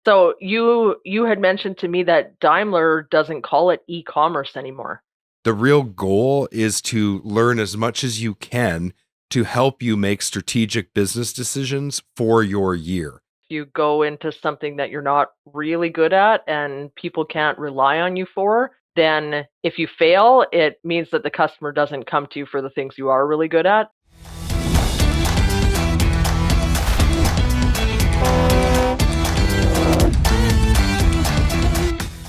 So you had mentioned to me that Daimler doesn't call it e-commerce anymore. The real goal is to learn as much as you can to help you make strategic business decisions for your year. If you go into something that you're not really good at and people can't rely on you for, then if you fail, it means that the customer doesn't come to you for the things you are really good at.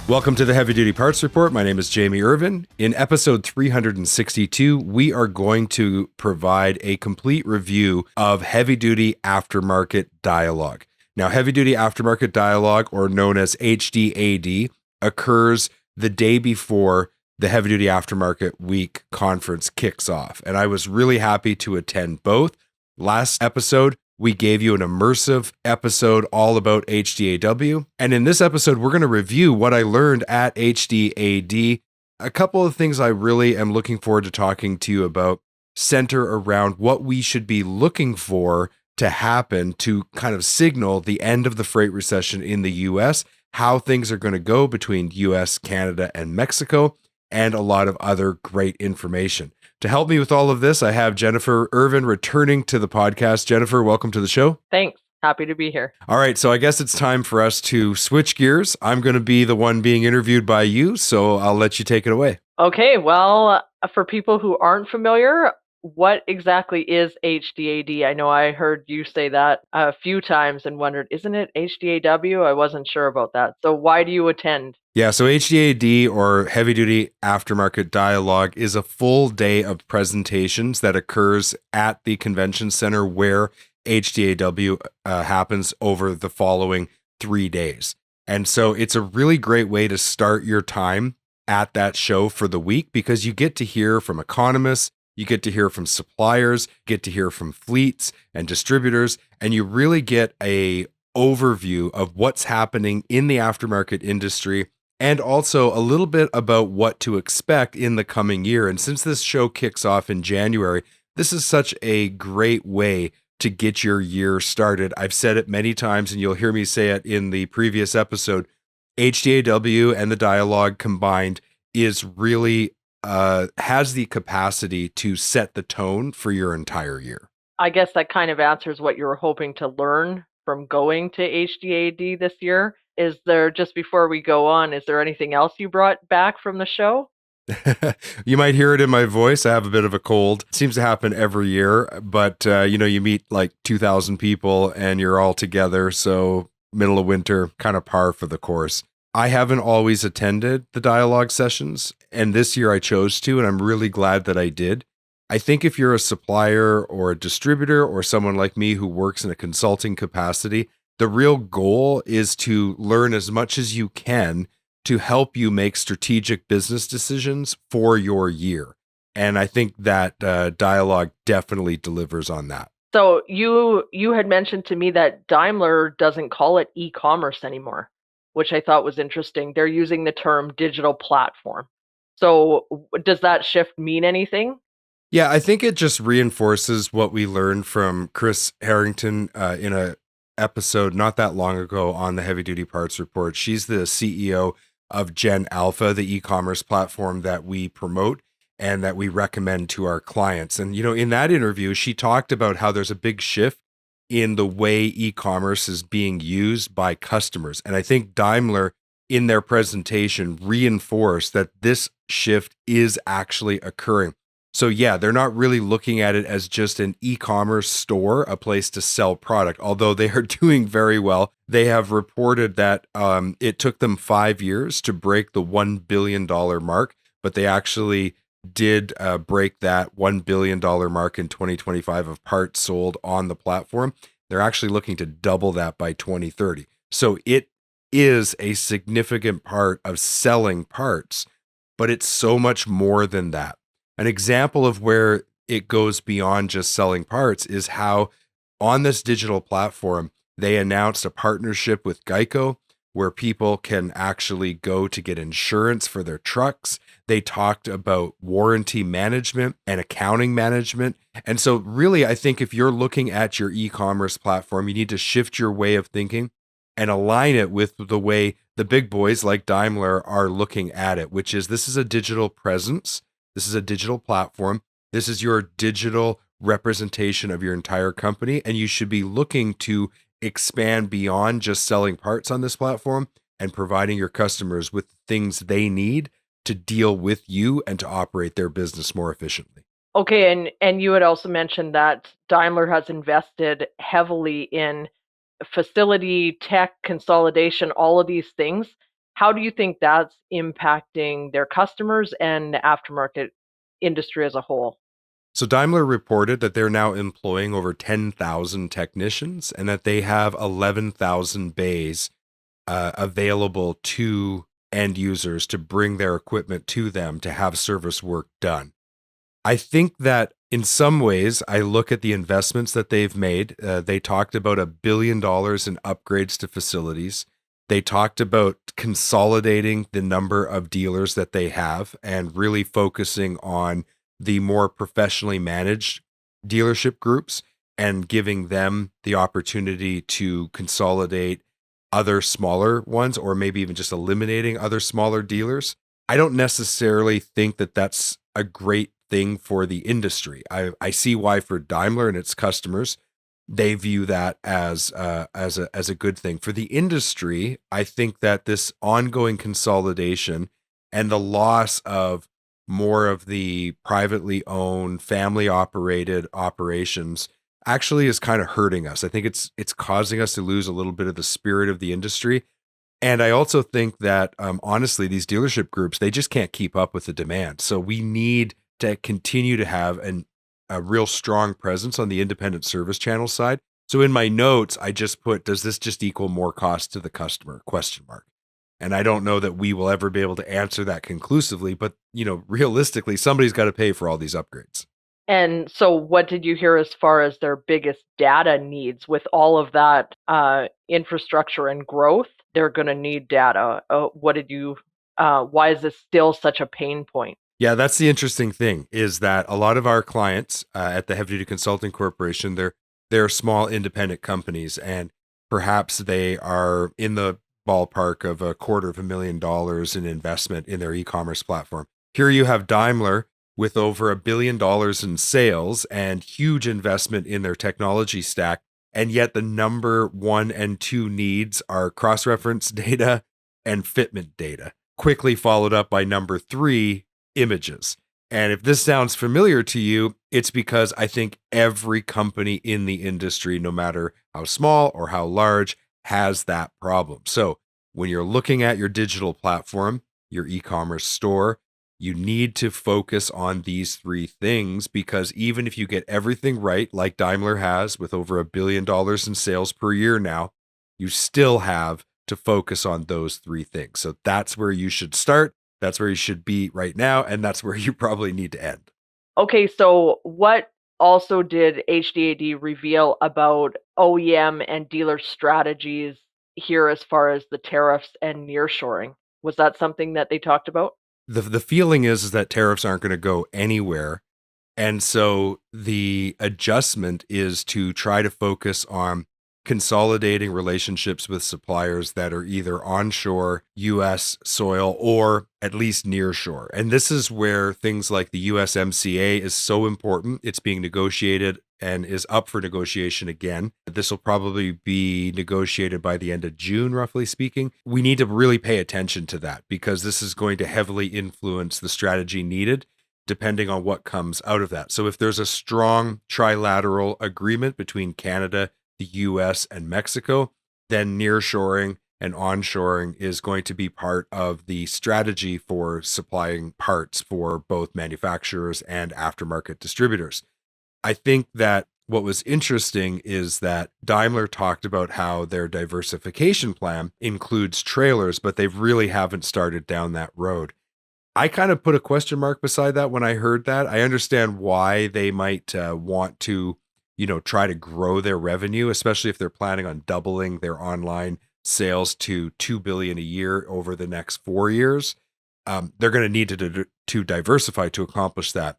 Welcome to the Heavy Duty Parts Report. My name is Jamie Irvine. In episode 362, we are going to provide a complete review of Heavy Duty Aftermarket Dialogue. Now, Heavy Duty Aftermarket Dialogue, or known as HDAD, occurs the day before the Heavy Duty Aftermarket Week conference kicks off. And I was really happy to attend both. Last episode, we gave you an immersive episode all about HDAW. And in this episode, we're going to review what I learned at HDAD. A couple of things I really am looking forward to talking to you about center around what we should be looking for to happen to kind of signal the end of the freight recession in the US, how things are going to go between US, Canada, and Mexico, and a lot of other great information. To help me with all of this, I have Jennifer Irvine returning to the podcast. Jennifer, welcome to the show. Thanks. Happy to be here. All right, so I guess it's time for us to switch gears. I'm going to be the one being interviewed by you, so I'll let you take it away. Okay, well, for people who aren't familiar, what exactly is HDAD? I know I heard you say that a few times and wondered, isn't it HDAW? I wasn't sure about that. So why do you attend? Yeah, so HDAD, or Heavy Duty Aftermarket Dialogue, is a full day of presentations that occurs at the convention center where HDAW happens over the following 3 days. And so it's a really great way to start your time at that show for the week, because you get to hear from economists, you get to hear from suppliers, get to hear from fleets and distributors, and you really get a overview of what's happening in the aftermarket industry, and also a little bit about what to expect in the coming year. And since this show kicks off in January, this is such a great way to get your year started. I've said it many times, and you'll hear me say it in the previous episode. HDAW and the dialogue combined is really has the capacity to set the tone for your entire year. I guess that kind of answers what you were hoping to learn from going to HDAD this year. Is there, just before we go on, is there anything else you brought back from the show? You might hear it in my voice. I have a bit of a cold. It seems to happen every year, but you meet like 2,000 people and you're all together. So middle of winter, kind of par for the course. I haven't always attended the dialogue sessions, and this year I chose to, and I'm really glad that I did. I think if you're a supplier or a distributor or someone like me who works in a consulting capacity, the real goal is to learn as much as you can to help you make strategic business decisions for your year. And I think that dialogue definitely delivers on that. So you had mentioned to me that Daimler doesn't call it e-commerce anymore, which I thought was interesting. They're using the term digital platform. So does that shift mean anything? Yeah, I think it just reinforces what we learned from Chris Harrington in a episode not that long ago on the Heavy Duty Parts Report. She's the CEO of Gen Alpha, the e-commerce platform that we promote and that we recommend to our clients. And, in that interview, she talked about how there's a big shift in the way e-commerce is being used by customers. And I think Daimler, in their presentation, reinforced that this shift is actually occurring. So yeah, they're not really looking at it as just an e-commerce store, a place to sell product, although they are doing very well. They have reported that it took them 5 years to break the $1 billion mark, but they actually did break that $1 billion mark in 2025 of parts sold on the platform. They're actually looking to double that by 2030. So it is a significant part of selling parts, but it's so much more than that. An example of where it goes beyond just selling parts is how on this digital platform, they announced a partnership with Geico where people can actually go to get insurance for their trucks. They talked about warranty management and accounting management. And so really, I think if you're looking at your e-commerce platform, you need to shift your way of thinking and align it with the way the big boys like Daimler are looking at it, which is this is a digital presence. This is a digital platform. This is your digital representation of your entire company. And you should be looking to expand beyond just selling parts on this platform and providing your customers with things they need to deal with you and to operate their business more efficiently. Okay, and you had also mentioned that Daimler has invested heavily in facility, tech, consolidation, all of these things. How do you think that's impacting their customers and the aftermarket industry as a whole? So Daimler reported that they're now employing over 10,000 technicians and that they have 11,000 bays available to end users to bring their equipment to them to have service work done. I think that in some ways, I look at the investments that they've made. They talked about $1 billion in upgrades to facilities. They talked about consolidating the number of dealers that they have and really focusing on the more professionally managed dealership groups and giving them the opportunity to consolidate other smaller ones, or maybe even just eliminating other smaller dealers. I don't necessarily think that that's a great thing for the industry. I see why for Daimler and its customers, they view that as a good thing. For the industry, I think that this ongoing consolidation and the loss of more of the privately owned, family operated operations actually is kind of hurting us. I think it's causing us to lose a little bit of the spirit of the industry. And I also think that honestly, these dealership groups, they just can't keep up with the demand. So we need to continue to have a real strong presence on the independent service channel side. So in my notes, I just put, does this just equal more cost to the customer? Question mark. And I don't know that we will ever be able to answer that conclusively, but realistically, somebody's got to pay for all these upgrades. And so, what did you hear as far as their biggest data needs with all of that infrastructure and growth? They're going to need data. What did you? Why is this still such a pain point? Yeah, that's the interesting thing is that a lot of our clients at the Heavy Duty Consulting Corporation, they're small independent companies, and perhaps they are in the ballpark of $250,000 in investment in their e-commerce platform. Here you have Daimler with over $1 billion in sales and huge investment in their technology stack, and yet the number one and two needs are cross-reference data and fitment data, quickly followed up by number three, images. And if this sounds familiar to you, it's because I think every company in the industry, no matter how small or how large, has that problem. So when you're looking at your digital platform, your e-commerce store, you need to focus on these three things, because even if you get everything right, like Daimler has with over $1 billion in sales per year now, you still have to focus on those three things. So that's where you should start. That's where you should be right now. And that's where you probably need to end. Okay, so what also did HDAD reveal about OEM and dealer strategies here as far as the tariffs and nearshoring? Was that something that they talked about? The feeling is that tariffs aren't going to go anywhere. And so the adjustment is to try to focus on consolidating relationships with suppliers that are either onshore US soil or at least near shore. And this is where things like the USMCA is so important. It's being negotiated and is up for negotiation again. This will probably be negotiated by the end of June, roughly speaking. We need to really pay attention to that, because this is going to heavily influence the strategy needed depending on what comes out of that. So if there's a strong trilateral agreement between Canada, the US, and Mexico, then nearshoring and onshoring is going to be part of the strategy for supplying parts for both manufacturers and aftermarket distributors. I think that what was interesting is that Daimler talked about how their diversification plan includes trailers, but they really haven't started down that road. I kind of put a question mark beside that when I heard that. I understand why they might want to, try to grow their revenue, especially if they're planning on doubling their online sales to $2 billion a year over the next 4 years. They're going to need to diversify to accomplish that.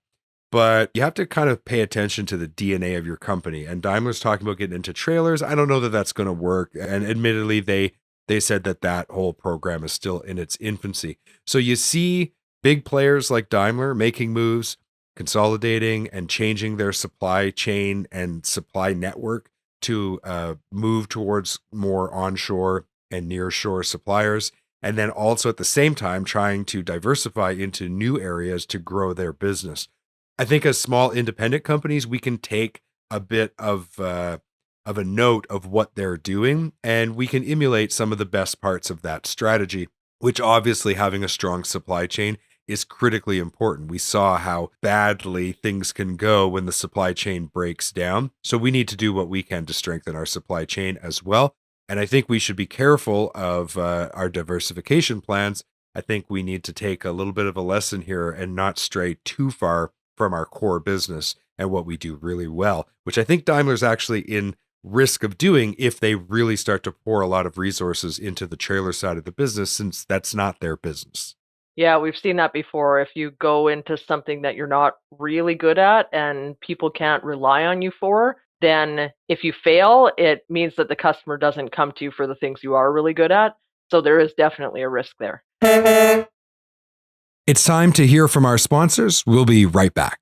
but you have to kind of pay attention to the DNA of your company. And Daimler's talking about getting into trailers. I don't know that that's going to work. And admittedly, they said that whole program is still in its infancy. So you see big players like Daimler making moves, consolidating and changing their supply chain and supply network to move towards more onshore and nearshore suppliers. And then also at the same time, trying to diversify into new areas to grow their business. I think as small independent companies, we can take a bit of a note of what they're doing, and we can emulate some of the best parts of that strategy, which obviously having a strong supply chain is critically important. We saw how badly things can go when the supply chain breaks down. So we need to do what we can to strengthen our supply chain as well. And I think we should be careful of our diversification plans. I think we need to take a little bit of a lesson here and not stray too far from our core business and what we do really well, which I think Daimler's actually in risk of doing if they really start to pour a lot of resources into the trailer side of the business, since that's not their business. Yeah, we've seen that before. If you go into something that you're not really good at and people can't rely on you for, then if you fail, it means that the customer doesn't come to you for the things you are really good at. So there is definitely a risk there. It's time to hear from our sponsors. We'll be right back.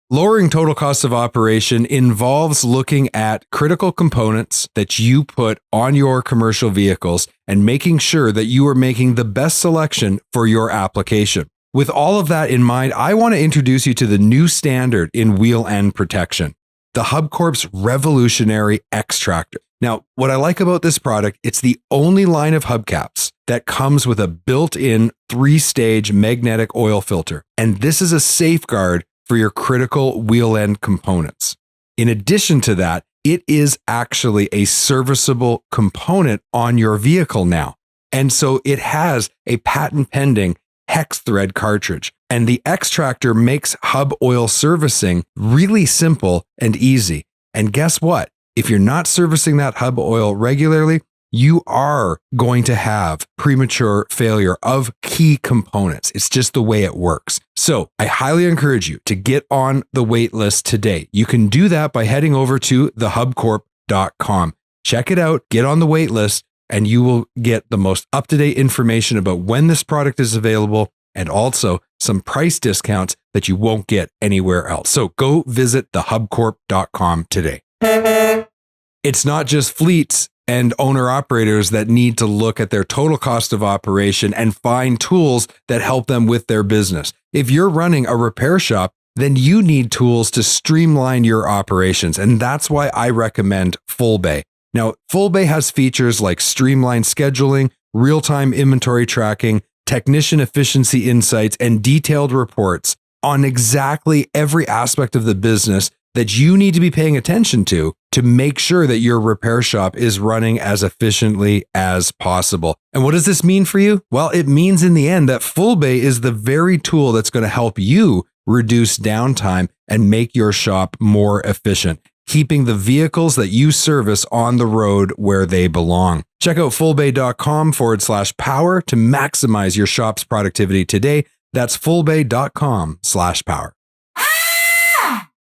Lowering total cost of operation involves looking at critical components that you put on your commercial vehicles and making sure that you are making the best selection for your application. With all of that in mind, I want to introduce you to the new standard in wheel end protection, the Hubcorp's revolutionary X-Tractor. Now, what I like about this product, it's the only line of hubcaps that comes with a built-in 3-stage magnetic oil filter. And this is a safeguard for your critical wheel end components. In addition to that, it is actually a serviceable component on your vehicle now. And so it has a patent pending hex thread cartridge. And the X-Tractor makes hub oil servicing really simple and easy. And guess what? If you're not servicing that hub oil regularly, you are going to have premature failure of key components. It's just the way it works. So I highly encourage you to get on the wait list today. You can do that by heading over to thehubcorp.com. Check it out, get on the wait list, and you will get the most up-to-date information about when this product is available and also some price discounts that you won't get anywhere else. So go visit thehubcorp.com today. It's not just fleets and owner-operators that need to look at their total cost of operation and find tools that help them with their business. If you're running a repair shop, then you need tools to streamline your operations, and that's why I recommend FullBay. Now, FullBay has features like streamlined scheduling, real-time inventory tracking, technician efficiency insights, and detailed reports on exactly every aspect of the business that you need to be paying attention to make sure that your repair shop is running as efficiently as possible. And what does this mean for you? Well, it means in the end that FullBay is the very tool that's going to help you reduce downtime and make your shop more efficient, keeping the vehicles that you service on the road where they belong. Check out fullbay.com/power to maximize your shop's productivity today. That's fullbay.com/power.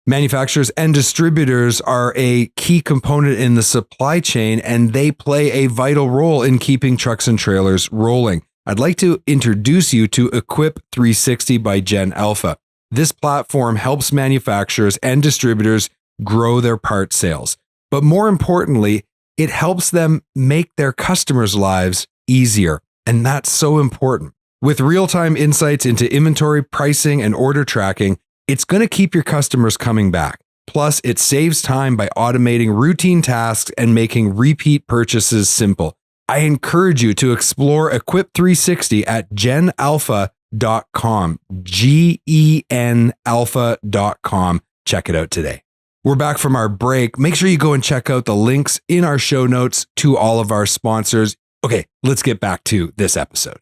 Manufacturers and distributors are a key component in the supply chain, and they play a vital role in keeping trucks and trailers rolling. I'd like to introduce you to Equip 360 by Gen Alpha. This platform helps manufacturers and distributors grow their part sales. But more importantly, it helps them make their customers' lives easier. And that's so important. With real-time insights into inventory, pricing, and order tracking, it's going to keep your customers coming back. Plus, it saves time by automating routine tasks and making repeat purchases simple. I encourage you to explore Equip 360 at genalpha.com, genalpha.com. Check it out today. We're back from our break. Make sure you go and check out the links in our show notes to all of our sponsors. Okay, let's get back to this episode.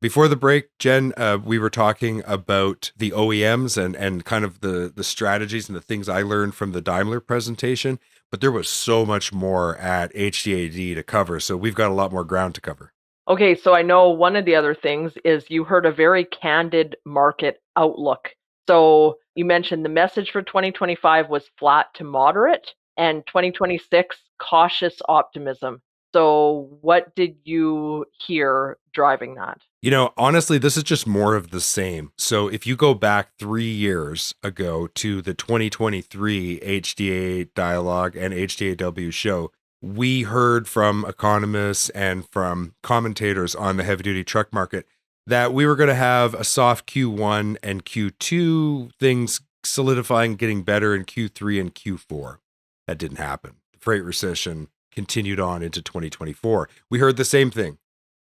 Before the break, Jen, we were talking about the OEMs and kind of the strategies and the things I learned from the Daimler presentation, but there was so much more at HDAD to cover, so we've got a lot more ground to cover. Okay, so I know one of the other things is you heard a very candid market outlook. So you mentioned the message for 2025 was flat to moderate and 2026 cautious optimism. So what did you hear driving that? You know, honestly, this is just more of the same. So if you go back 3 years ago to the 2023 HDA Dialogue and HDAW show, we heard from economists and from commentators on the heavy duty truck market that we were going to have a soft Q1 and Q2, things solidifying, getting better in Q3 and Q4. That didn't happen. The freight recession continued on into 2024. We heard the same thing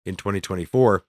in 2024.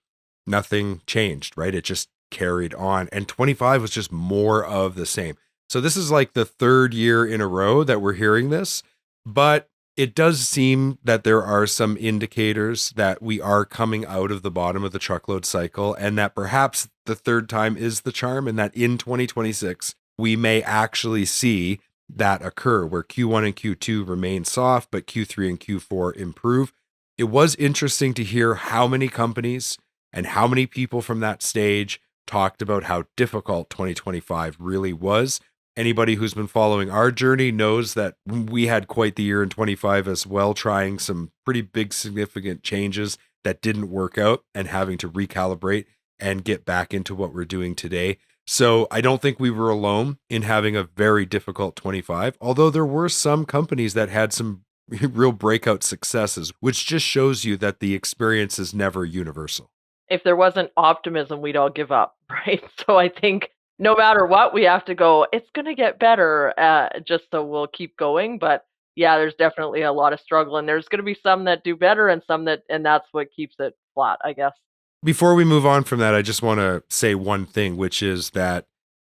Nothing changed, right? It just carried on. And 25 was just more of the same. So this is like the third year in a row that we're hearing this, but it does seem that there are some indicators that we are coming out of the bottom of the truckload cycle and that perhaps the third time is the charm and that in 2026, we may actually see that occur where Q1 and Q2 remain soft, but Q3 and Q4 improve. It was interesting to hear how many companies and how many people from that stage talked about how difficult 2025 really was. Anybody who's been following our journey knows that we had quite the year in 25 as well, trying some pretty big, significant changes that didn't work out and having to recalibrate and get back into what we're doing today. So I don't think we were alone in having a very difficult 25, although there were some companies that had some real breakout successes, which just shows you that the experience is never universal. If there wasn't optimism, we'd all give up, right? So I think no matter what, we have to go, it's going to get better, just so we'll keep going. But yeah, there's definitely a lot of struggle, and there's going to be some that do better and some that, and that's what keeps it flat, I guess. Before we move on from that, I just want to say one thing, which is that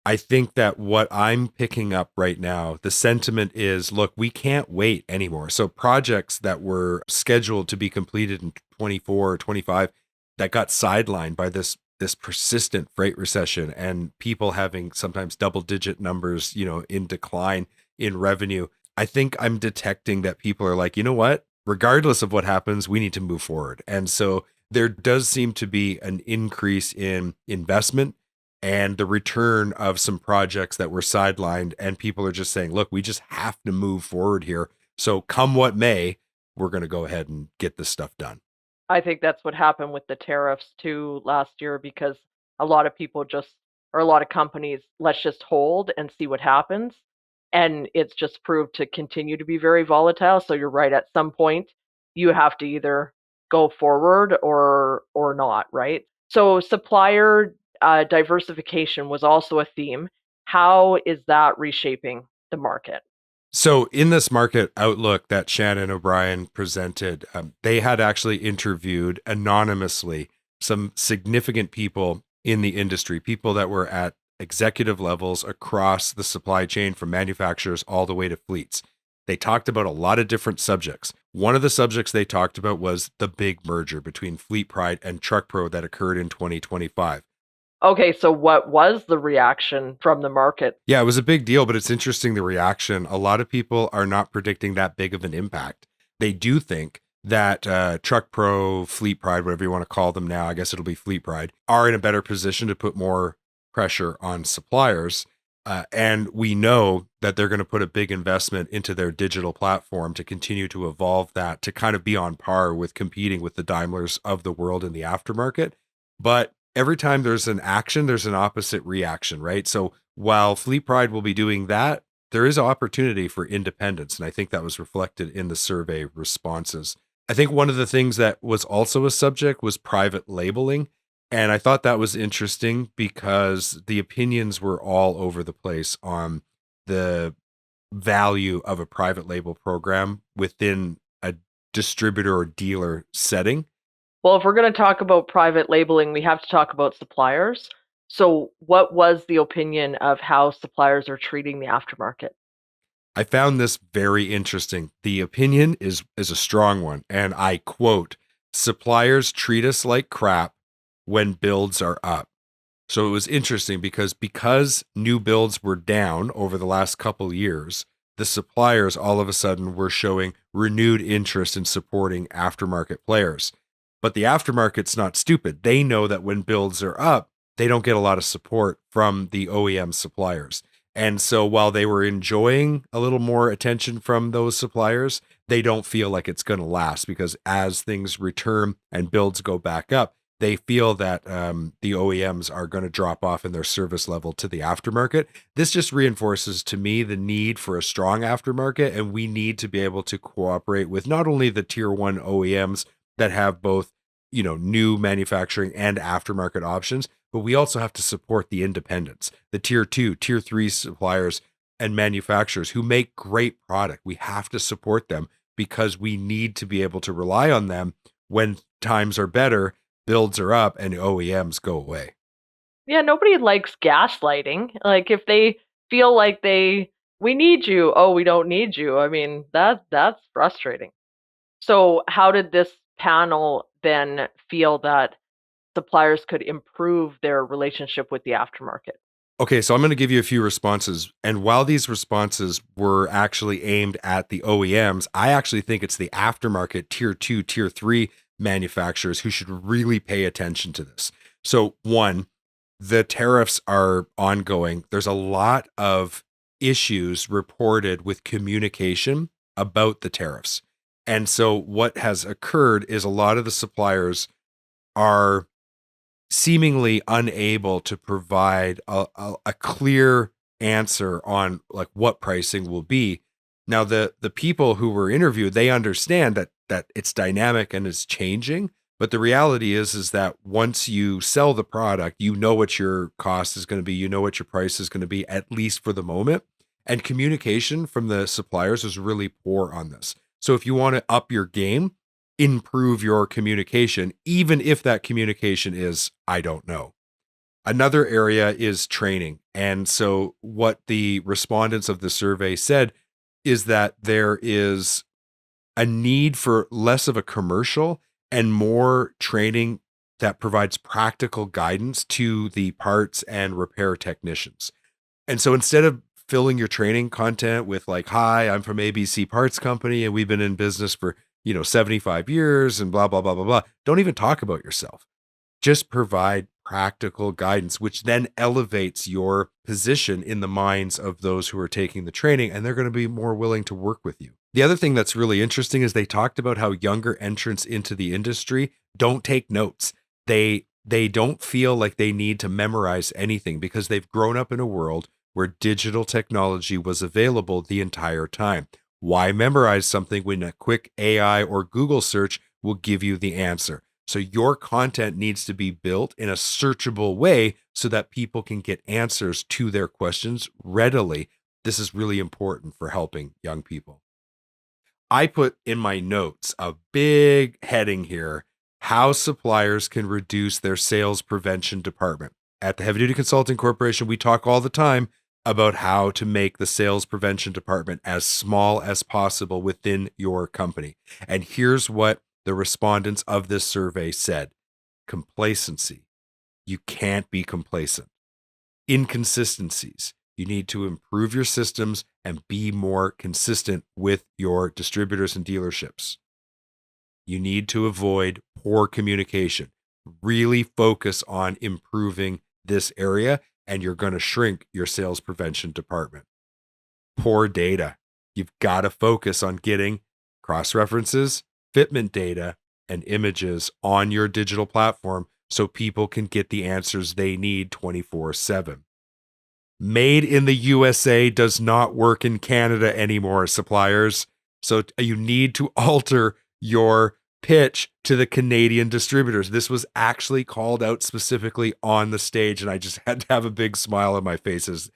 I think that what I'm picking up right now, the sentiment is, look, we can't wait anymore. So projects that were scheduled to be completed in 24 or 25 that got sidelined by this persistent freight recession and people having sometimes double digit numbers, in decline in revenue. I think I'm detecting that people are like, you know what? Regardless of what happens, we need to move forward. And so there does seem to be an increase in investment and the return of some projects that were sidelined. And people are just saying, look, we just have to move forward here. So come what may, we're going to go ahead and get this stuff done. I think that's what happened with the tariffs too last year because a lot of people just, or a lot of companies, let's just hold and see what happens. And it's just proved to continue to be very volatile. So you're right, at some point you have to either go forward or not, right? So supplier diversification was also a theme. How is that reshaping the market? So, in this market outlook that Shannon O'Brien presented, they had actually interviewed anonymously some significant people in the industry, people that were at executive levels across the supply chain from manufacturers all the way to fleets. They talked about a lot of different subjects. One of the subjects they talked about was the big merger between FleetPride and TruckPro that occurred in 2025. Okay, so what was the reaction from the market? Yeah, it was a big deal, but it's interesting the reaction. A lot of people are not predicting that big of an impact. They do think that TruckPro, FleetPride, whatever you want to call them now, I guess it'll be FleetPride, are in a better position to put more pressure on suppliers. And we know that they're going to put a big investment into their digital platform to continue to evolve that to kind of be on par with competing with the Daimlers of the world in the aftermarket. But every time there's an action, there's an opposite reaction, right? So while FleetPride will be doing that, there is opportunity for independence. And I think that was reflected in the survey responses. I think one of the things that was also a subject was private labeling. And I thought that was interesting because the opinions were all over the place on the value of a private label program within a distributor or dealer setting. Well, if we're going to talk about private labeling, we have to talk about suppliers. So, what was the opinion of how suppliers are treating the aftermarket? I found this very interesting. The opinion is a strong one, and I quote, "Suppliers treat us like crap when builds are up." So it was interesting because new builds were down over the last couple years, the suppliers all of a sudden were showing renewed interest in supporting aftermarket players. But the aftermarket's not stupid. They know that when builds are up, they don't get a lot of support from the OEM suppliers. And so while they were enjoying a little more attention from those suppliers, they don't feel like it's going to last, because as things return and builds go back up, they feel that the OEMs are going to drop off in their service level to the aftermarket. This just reinforces to me the need for a strong aftermarket, and we need to be able to cooperate with not only the tier one OEMs that have both, new manufacturing and aftermarket options, but we also have to support the independents, the tier two, tier three suppliers and manufacturers who make great product. We have to support them because we need to be able to rely on them when times are better, builds are up, and OEMs go away. Yeah, nobody likes gaslighting. Like if they feel like we need you, oh, we don't need you. I mean, that's frustrating. So, how did this panel then feel that suppliers could improve their relationship with the aftermarket? Okay, so I'm going to give you a few responses. And while these responses were actually aimed at the OEMs, I actually think it's the aftermarket tier two, tier three manufacturers who should really pay attention to this. So, one, the tariffs are ongoing. There's a lot of issues reported with communication about the tariffs. And so, what has occurred is a lot of the suppliers are seemingly unable to provide a clear answer on like what pricing will be. Now, the people who were interviewed, they understand that it's dynamic and it's changing. But the reality is that once you sell the product, you know what your cost is going to be, you know what your price is going to be, at least for the moment. And communication from the suppliers is really poor on this. So if you want to up your game, improve your communication, even if that communication is, I don't know. Another area is training. And so what the respondents of the survey said is that there is a need for less of a commercial and more training that provides practical guidance to the parts and repair technicians. And so instead of filling your training content with like, hi, I'm from ABC Parts Company and we've been in business for, 75 years and blah, blah, blah, blah, blah. Don't even talk about yourself. Just provide practical guidance, which then elevates your position in the minds of those who are taking the training, and they're going to be more willing to work with you. The other thing that's really interesting is they talked about how younger entrants into the industry don't take notes. They don't feel like they need to memorize anything because they've grown up in a world where digital technology was available the entire time. Why memorize something when a quick AI or Google search will give you the answer? So your content needs to be built in a searchable way so that people can get answers to their questions readily. This is really important for helping young people. I put in my notes a big heading here, how suppliers can reduce their sales prevention department. At the Heavy Duty Consulting Corporation, we talk all the time about how to make the sales prevention department as small as possible within your company. And here's what the respondents of this survey said: complacency. You can't be complacent. Inconsistencies. You need to improve your systems and be more consistent with your distributors and dealerships. You need to avoid poor communication. Really focus on improving this area, and you're going to shrink your sales prevention department. Poor data. You've got to focus on getting cross-references, fitment data, and images on your digital platform so people can get the answers they need 24/7. Made in the USA does not work in Canada anymore, suppliers. So you need to alter your pitch to the Canadian distributors. This was actually called out specifically on the stage, and I just had to have a big smile on my face as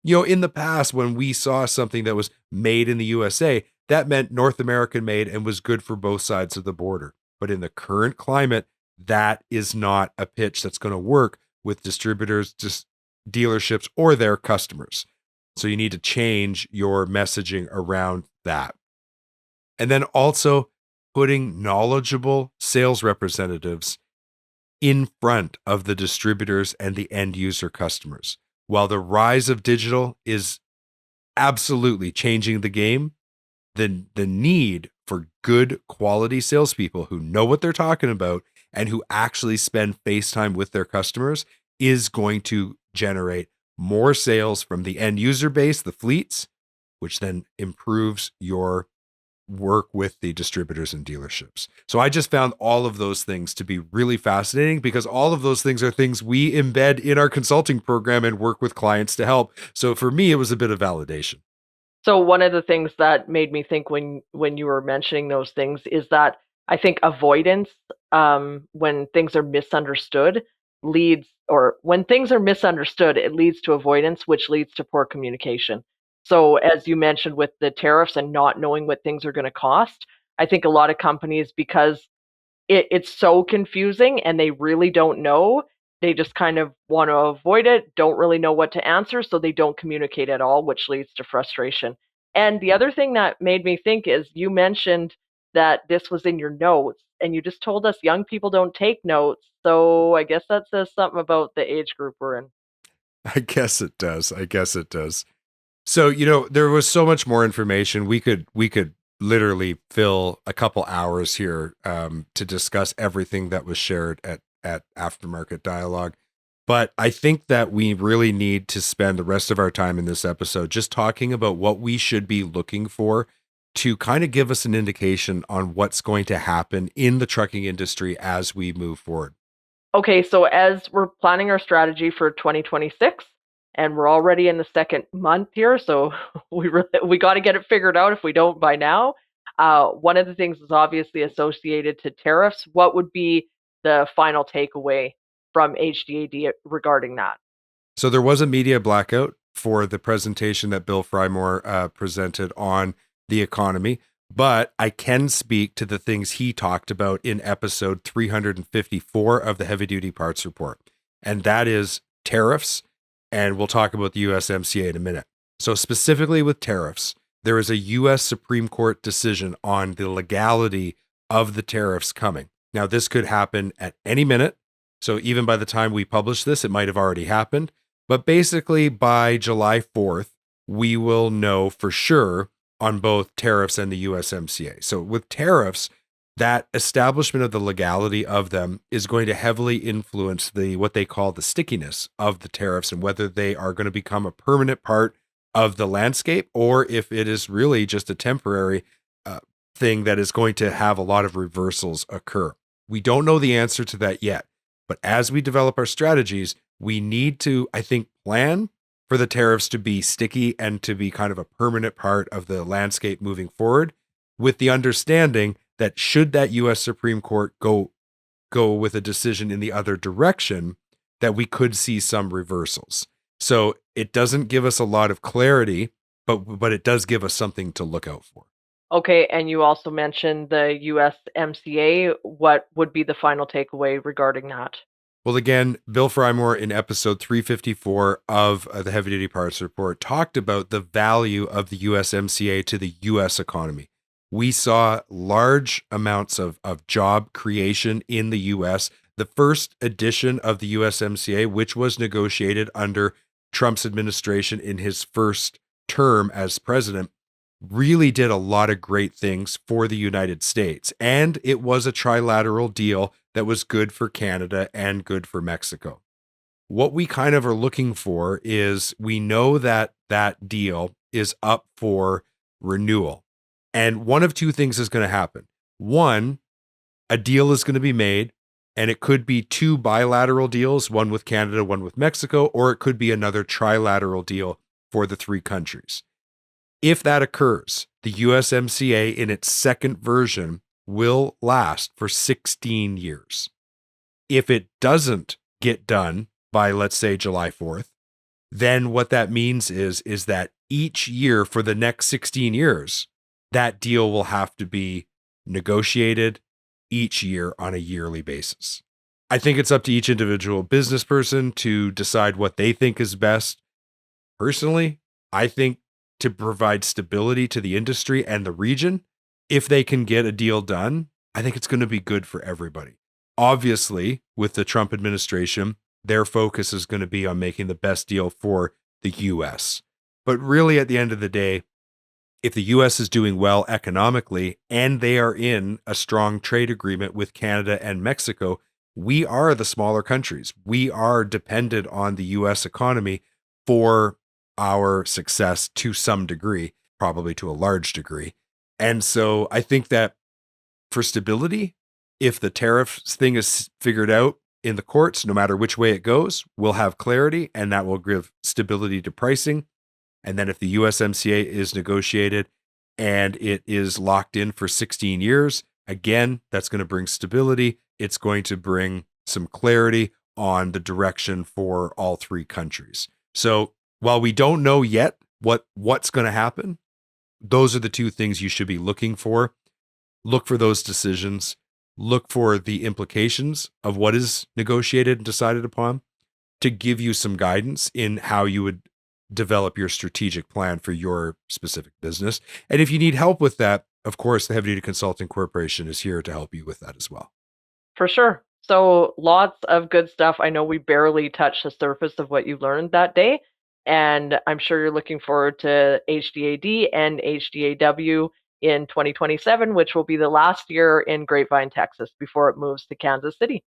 in the past, when we saw something that was made in the USA, that meant North American made and was good for both sides of the border. But in the current climate, that is not a pitch that's going to work with distributors, just dealerships, or their customers. So you need to change your messaging around that. And then also putting knowledgeable sales representatives in front of the distributors and the end user customers. While the rise of digital is absolutely changing the game, the need for good quality salespeople who know what they're talking about and who actually spend face time with their customers is going to generate more sales from the end user base, the fleets, which then improves your work with the distributors and dealerships. So I just found all of those things to be really fascinating because all of those things are things we embed in our consulting program and work with clients to help. So for me, it was a bit of validation. So one of the things that made me think when you were mentioning those things is that I think avoidance, when things are misunderstood, or when things are misunderstood, it leads to avoidance, which leads to poor communication. So as you mentioned with the tariffs and not knowing what things are going to cost, I think a lot of companies, because it's so confusing and they really don't know. They just kind of want to avoid it, don't really know what to answer, so they don't communicate at all, which leads to frustration. And the other thing that made me think is you mentioned that this was in your notes, and you just told us young people don't take notes. So I guess that says something about the age group we're in. I guess it does. I guess it does. So, there was so much more information. We could literally fill a couple hours here to discuss everything that was shared at Aftermarket Dialogue. But I think that we really need to spend the rest of our time in this episode just talking about what we should be looking for to kind of give us an indication on what's going to happen in the trucking industry as we move forward. Okay, so as we're planning our strategy for 2026, and we're already in the second month here, so we got to get it figured out if we don't by now. One of the things is obviously associated to tariffs. What would be the final takeaway from HDAD regarding that? So there was a media blackout for the presentation that Bill Frymore presented on the economy, but I can speak to the things he talked about in episode 354 of the Heavy Duty Parts Report, and that is tariffs, and we'll talk about the USMCA in a minute. So specifically with tariffs, there is a U.S. Supreme Court decision on the legality of the tariffs coming. Now, this could happen at any minute. So even by the time we publish this, it might have already happened. But basically, by July 4th, we will know for sure on both tariffs and the USMCA. So with tariffs, that establishment of the legality of them is going to heavily influence what they call the stickiness of the tariffs and whether they are going to become a permanent part of the landscape or if it is really just a temporary thing that is going to have a lot of reversals occur. We don't know the answer to that yet. But as we develop our strategies, we need to, I think, plan for the tariffs to be sticky and to be kind of a permanent part of the landscape moving forward, with the understanding that should that U.S. Supreme Court go with a decision in the other direction, that we could see some reversals. So it doesn't give us a lot of clarity, but it does give us something to look out for. Okay, and you also mentioned the USMCA. What would be the final takeaway regarding that? Well, again, Bill Frymore in episode 354 of the Heavy Duty Parts Report talked about the value of the USMCA to the U.S. economy. We saw large amounts of job creation in the U.S. The first edition of the USMCA, which was negotiated under Trump's administration in his first term as president, really did a lot of great things for the United States. And it was a trilateral deal that was good for Canada and good for Mexico. What we kind of are looking for is we know that that deal is up for renewal. And one of two things is going to happen. One, a deal is going to be made, and it could be two bilateral deals, one with Canada, one with Mexico, or it could be another trilateral deal for the three countries. If that occurs, the USMCA in its second version will last for 16 years. If it doesn't get done by, let's say, July 4th, then what that means is that each year for the next 16 years, that deal will have to be negotiated each year on a yearly basis. I think it's up to each individual business person to decide what they think is best. Personally, I think to provide stability to the industry and the region, if they can get a deal done, I think it's going to be good for everybody. Obviously, with the Trump administration, their focus is going to be on making the best deal for the U.S. But really, at the end of the day, if the US is doing well economically and they are in a strong trade agreement with Canada and Mexico, we are the smaller countries. We are dependent on the US economy for our success to some degree, probably to a large degree. And so I think that for stability, if the tariffs thing is figured out in the courts, no matter which way it goes, we'll have clarity and that will give stability to pricing. And then if the USMCA is negotiated and it is locked in for 16 years, again, that's going to bring stability. It's going to bring some clarity on the direction for all three countries. So while we don't know yet what's going to happen, those are the two things you should be looking for. Look for those decisions. Look for the implications of what is negotiated and decided upon to give you some guidance in how you would develop your strategic plan for your specific business. And if you need help with that, of course, the Heavy Duty Consulting Corporation is here to help you with that as well. For sure. So lots of good stuff. I know we barely touched the surface of what you learned that day, and I'm sure you're looking forward to HDAD and HDAW in 2027, which will be the last year in Grapevine, Texas, before it moves to Kansas City.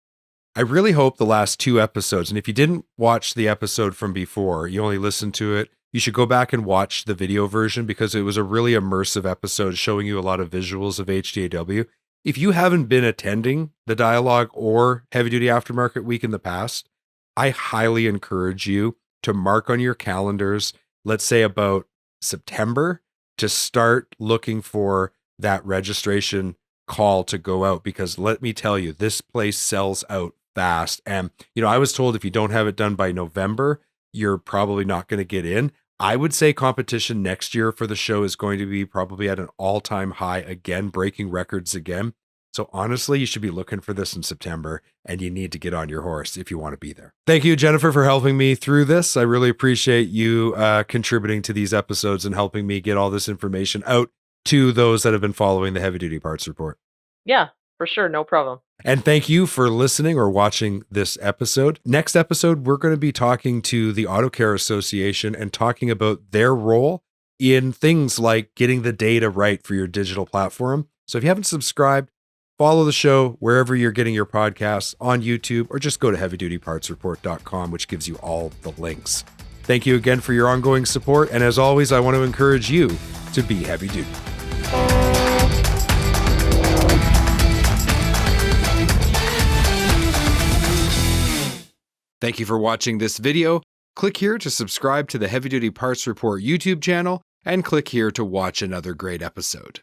I really hope the last two episodes, and if you didn't watch the episode from before, you only listened to it, you should go back and watch the video version because it was a really immersive episode showing you a lot of visuals of HDAW. If you haven't been attending the dialogue or Heavy Duty Aftermarket Week in the past, I highly encourage you to mark on your calendars, let's say about September, to start looking for that registration call to go out, because let me tell you, this place sells out fast. And, I was told if you don't have it done by November, you're probably not going to get in. I would say competition next year for the show is going to be probably at an all-time high again, breaking records again. So honestly, you should be looking for this in September, and you need to get on your horse if you want to be there. Thank you, Jennifer, for helping me through this. I really appreciate you contributing to these episodes and helping me get all this information out to those that have been following the Heavy Duty Parts Report. Yeah, for sure. No problem. And thank you for listening or watching this episode. Next episode, we're going to be talking to the Auto Care Association and talking about their role in things like getting the data right for your digital platform. So if you haven't subscribed, follow the show wherever you're getting your podcasts, on YouTube, or just go to heavydutypartsreport.com, which gives you all the links. Thank you again for your ongoing support. And as always, I want to encourage you to be heavy duty. Thank you for watching this video. Click here to subscribe to the Heavy Duty Parts Report YouTube channel, and click here to watch another great episode.